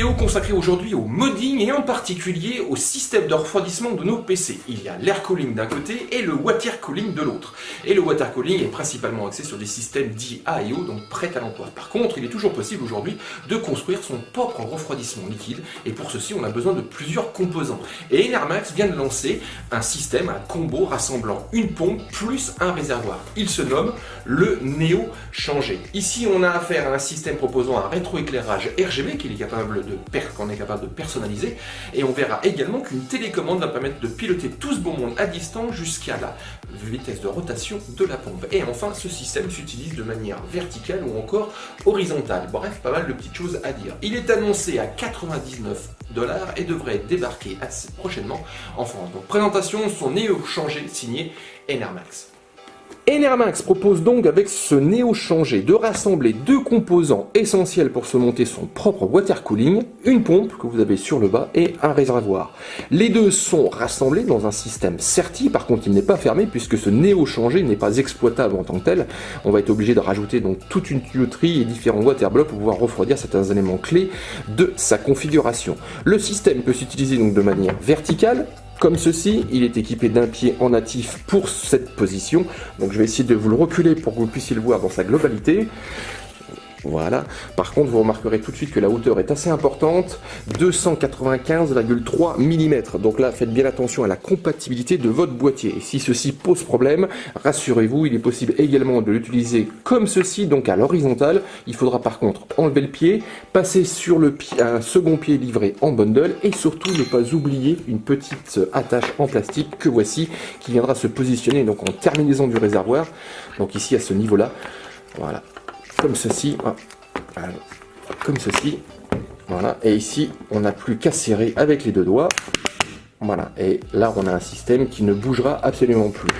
vidéo consacrée aujourd'hui au modding et en particulier au système de refroidissement de nos PC. Il y a l'air cooling d'un côté et le water cooling de l'autre. Et le water cooling est principalement axé sur des systèmes dits AEO, donc prêts à l'emploi. Par contre, il est toujours possible aujourd'hui de construire son propre refroidissement liquide et pour ceci, on a besoin de plusieurs composants. Et Enermax vient de lancer un système, un combo rassemblant une pompe plus un réservoir. Il se nomme le Neo Changé. Ici, on a affaire à un système proposant un rétroéclairage RGB qu'on est capable de personnaliser et on verra également qu'une télécommande va permettre de piloter tout ce beau monde à distance jusqu'à la vitesse de rotation de la pompe. Et enfin, ce système s'utilise de manière verticale ou encore horizontale. Bref, pas mal de petites choses à dire. Il est annoncé à 99 $ et devrait débarquer assez prochainement en France. Donc présentation de son Neo Changé signé Enermax. Enermax propose donc avec ce Neo Changé de rassembler deux composants essentiels pour se monter son propre water cooling, une pompe que vous avez sur le bas et un réservoir. Les deux sont rassemblés dans un système CERTI, par contre il n'est pas fermé puisque ce Neo Changé n'est pas exploitable en tant que tel. On va être obligé de rajouter donc toute une tuyauterie et différents water blocks pour pouvoir refroidir certains éléments clés de sa configuration. Le système peut s'utiliser donc de manière verticale, comme ceci. Il est équipé d'un pied en natif pour cette position. Donc je vais essayer de vous le reculer pour que vous puissiez le voir dans sa globalité. Voilà. Par contre, vous remarquerez tout de suite que la hauteur est assez importante, 295,3 mm. Donc là, faites bien attention à la compatibilité de votre boîtier. Et si ceci pose problème, rassurez-vous, il est possible également de l'utiliser comme ceci, donc à l'horizontale. Il faudra par contre enlever le pied, passer sur le pied, un second pied livré en bundle et surtout ne pas oublier une petite attache en plastique que voici, qui viendra se positionner donc en terminaison du réservoir. Donc ici à ce niveau-là, voilà. Comme ceci, comme ceci, voilà, et ici on n'a plus qu'à serrer avec les deux doigts, voilà, et là on a un système qui ne bougera absolument plus.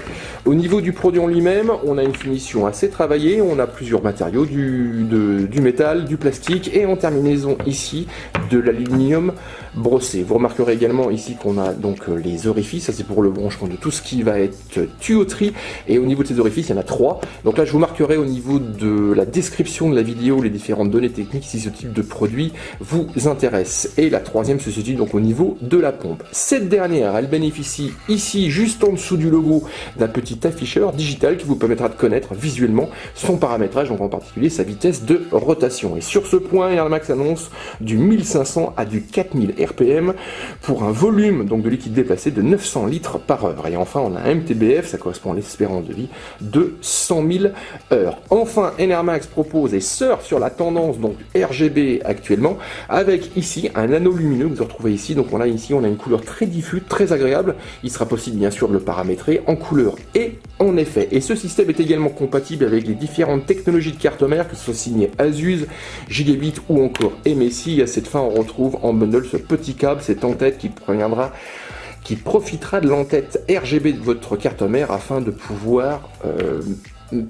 Au niveau du produit en lui-même, on a une finition assez travaillée, on a plusieurs matériaux, du métal, du plastique et en terminaison ici de l'aluminium brossé. Vous remarquerez également ici qu'on a donc les orifices, ça c'est pour le branchement de tout ce qui va être tuyauterie et au niveau de ces orifices il y en a 3. Donc là je vous marquerai au niveau de la description de la vidéo les différentes données techniques si ce type de produit vous intéresse. Et la troisième se situe donc au niveau de la pompe. Cette dernière elle bénéficie ici juste en dessous du logo d'un petit afficheur digital qui vous permettra de connaître visuellement son paramétrage, donc en particulier sa vitesse de rotation. Et sur ce point, Enermax annonce du 1500 à du 4000 RPM pour un volume donc de liquide déplacé de 900 litres par heure. Et enfin, on a un MTBF, ça correspond à l'espérance de vie, de 100 000 heures. Enfin, Enermax propose et surfe sur la tendance donc RGB actuellement, avec ici un anneau lumineux que vous retrouvez ici. Donc on a ici une couleur très diffuse, très agréable. Il sera possible bien sûr de le paramétrer en couleur et en effet. Et ce système est également compatible avec les différentes technologies de carte mère que ce soit signé Asus, Gigabit ou encore MSI. À cette fin, on retrouve en bundle ce petit câble, cette en-tête qui profitera de l'entête RGB de votre carte mère afin de pouvoir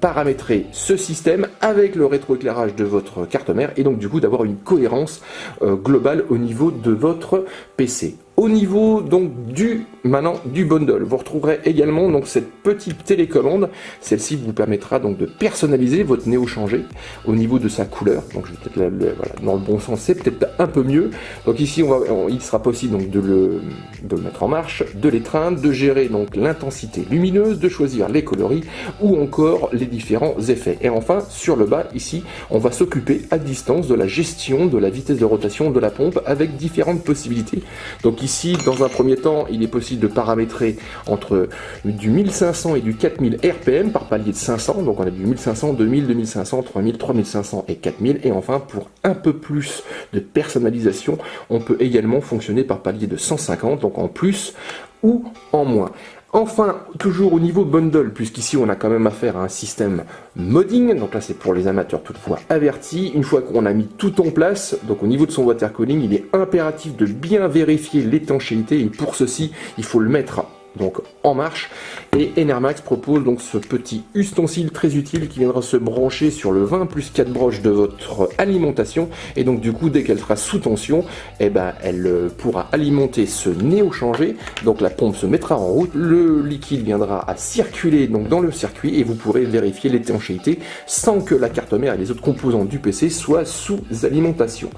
paramétrer ce système avec le rétroéclairage de votre carte mère et donc du coup d'avoir une cohérence globale au niveau de votre PC. Au niveau donc du bundle, vous retrouverez également donc cette petite télécommande. Celle-ci vous permettra donc de personnaliser votre Neo Changé au niveau de sa couleur. Donc je vais peut-être voilà, dans le bon sens, c'est peut-être un peu mieux. Donc ici il sera possible donc de le mettre en marche, de l'étreindre, de gérer donc l'intensité lumineuse, de choisir les coloris ou encore les différents effets. Et enfin sur le bas ici, on va s'occuper à distance de la gestion de la vitesse de rotation de la pompe avec différentes possibilités. Donc ici, dans un premier temps, il est possible de paramétrer entre du 1500 et du 4000 RPM par palier de 500. Donc on a du 1500, 2000, 2500, 3000, 3500 et 4000. Et enfin, pour un peu plus de personnalisation, on peut également fonctionner par palier de 150, donc en plus ou en moins. Enfin, toujours au niveau bundle, puisqu'ici on a quand même affaire à un système modding, donc là c'est pour les amateurs toutefois avertis. Une fois qu'on a mis tout en place, donc au niveau de son water cooling, il est impératif de bien vérifier l'étanchéité et pour ceci, il faut le mettre donc en marche. Et Enermax propose donc ce petit ustensile très utile qui viendra se brancher sur le 20 plus 4 broches de votre alimentation et donc du coup dès qu'elle sera sous tension, eh ben, elle pourra alimenter ce Neo Changé. Donc la pompe se mettra en route, le liquide viendra à circuler donc dans le circuit et vous pourrez vérifier l'étanchéité sans que la carte mère et les autres composants du PC soient sous alimentation.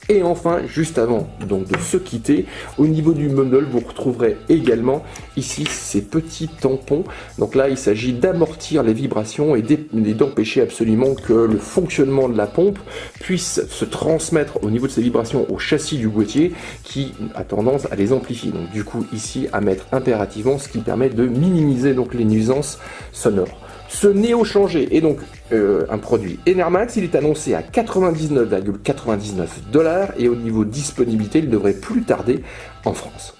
Et enfin, juste avant donc de se quitter, au niveau du bundle, vous retrouverez également ici ces petits tampons. Donc là, il s'agit d'amortir les vibrations et d'empêcher absolument que le fonctionnement de la pompe puisse se transmettre au niveau de ces vibrations au châssis du boîtier qui a tendance à les amplifier. Donc du coup, ici, à mettre impérativement, ce qui permet de minimiser donc les nuisances sonores. Ce Néo changé est donc un produit Enermax, il est annoncé à 99,99 $ et au niveau disponibilité, il devrait plus tarder en France.